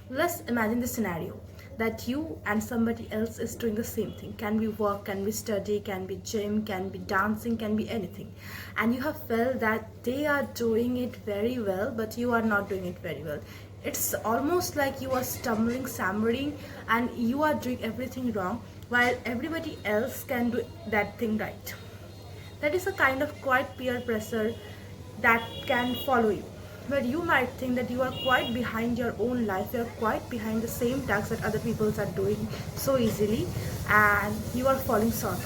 Let's imagine the scenario that you and somebody else is doing the same thing. Can be work, can be study, can be gym, can be dancing, can be anything. And you have felt that they are doing it very well, but you are not doing it very well. It's almost like you are stumbling, stammering, and you are doing everything wrong while everybody else can do that thing right. That is a kind of quiet peer pressure that can follow you, where you might think that you are quite behind your own life, you are quite behind the same tasks that other people are doing so easily, and you are falling short.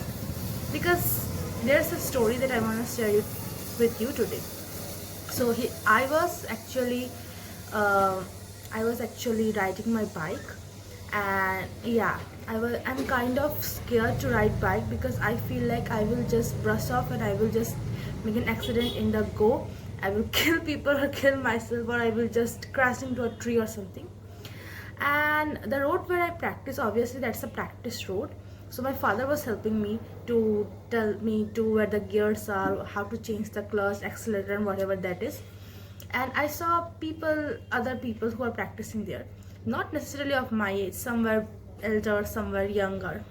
Because there's a story that I want to share it with you today. So uh, I was actually riding my bike, and yeah, I'm kind of scared to ride bike because I feel like I will just brush off and I will just make an accident in the go. I will kill people or kill myself, or I will just crash into a tree or something. And the road where I practice, obviously that's a practice road, so my father was helping me to tell me to where the gears are, how to change the clutch, accelerator, and whatever that is. And I saw other people who are practicing there, not necessarily of my age, somewhere elder, somewhere younger,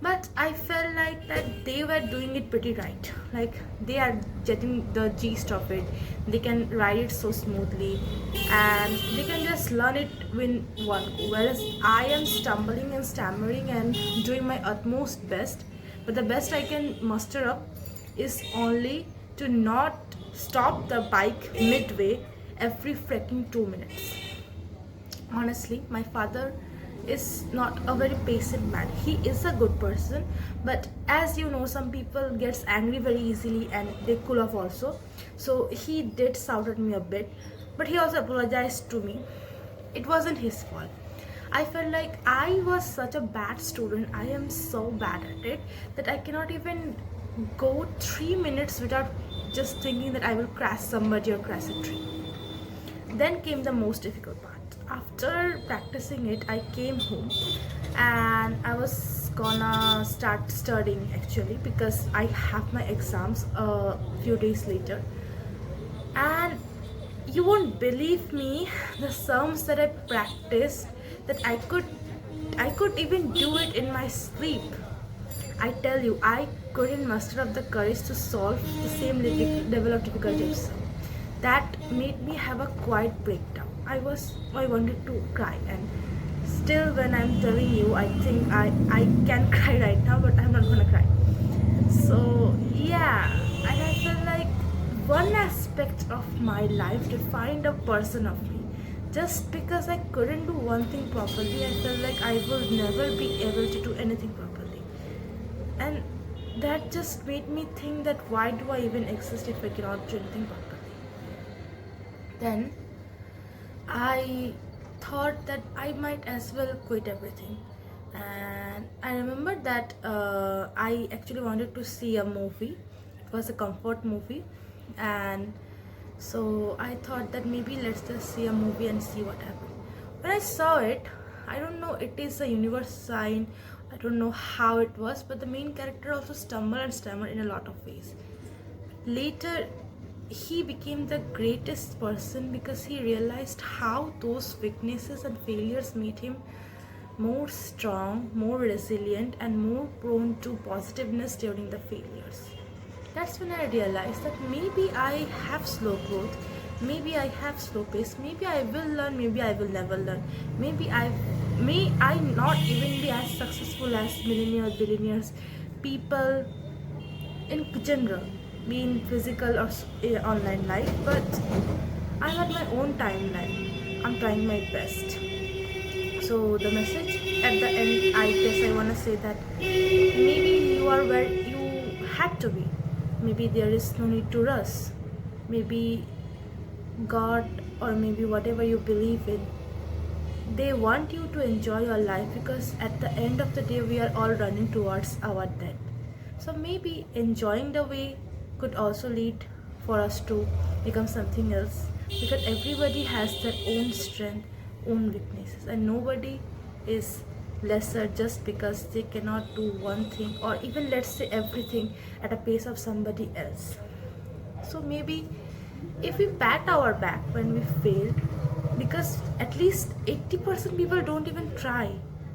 but I felt like that they were doing it pretty right. Like they are getting the gist of it, they can ride it so smoothly, and they can just learn it in one go, whereas I am stumbling and stammering and doing my utmost best, but the best I can muster up is only to not stop the bike midway every freaking 2 minutes. Honestly, my father is not a very patient man. He is a good person, but as you know, some people gets angry very easily and they cool off also. So he did shout at me a bit, but he also apologized to me. It wasn't his fault. I felt like I was such a bad student. I am so bad at it that I cannot even go 3 minutes without just thinking that I will crash somebody or crash a tree. Then came the most difficult part. After practicing it, I came home and I was gonna start studying actually, because I have my exams a few days later. And you won't believe me, the sums that I practiced, that I could even do it in my sleep. I tell you, I couldn't muster up the courage to solve the same level of difficulty of sum. That made me have a quiet breakdown. I wanted to cry, and still when I'm telling you, I think I can cry right now, but I'm not gonna cry. So yeah, and I feel like one aspect of my life defined a person of me. Just because I couldn't do one thing properly, I felt like I will never be able to do anything properly. And that just made me think that why do I even exist if I cannot do anything properly? Then I thought that I might as well quit everything. And I remember that I actually wanted to see a movie. It was a comfort movie. And so I thought that maybe let's just see a movie and see what happens. When I saw it, I don't know, it is a universe sign. I don't know how it was, but the main character also stumbled and stammered in a lot of ways. Later, he became the greatest person because he realized how those weaknesses and failures made him more strong, more resilient, and more prone to positiveness during the failures. That's when I realized that maybe I have slow growth, maybe I have slow pace, maybe I will learn, maybe I will never learn, may I not even be as successful as millionaires, billionaires, people in general, be in physical or online life, but I'm at my own timeline. I'm trying my best. So the message at the end, I guess I wanna say that maybe you are where you had to be. Maybe there is no need to rush. Maybe God, or maybe whatever you believe in, they want you to enjoy your life, because at the end of the day we are all running towards our death. So maybe enjoying the way could also lead for us to become something else, because everybody has their own strength, own weaknesses, and nobody is lesser just because they cannot do one thing, or even let's say everything at a pace of somebody else. So maybe if we pat our back when we failed, because at least 80% people don't even try,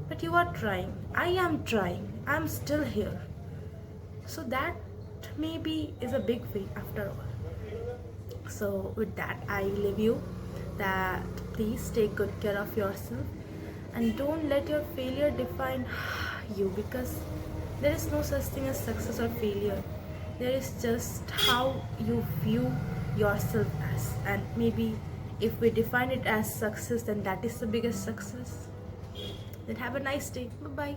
but you are trying. I am trying. I'm still here. So that maybe is a big win after all. So with that, I leave you that please take good care of yourself and don't let your failure define you, because there is no such thing as success or failure. There is just how you view yourself as, and maybe if we define it as success, then that is the biggest success. Then have a nice day. Bye bye.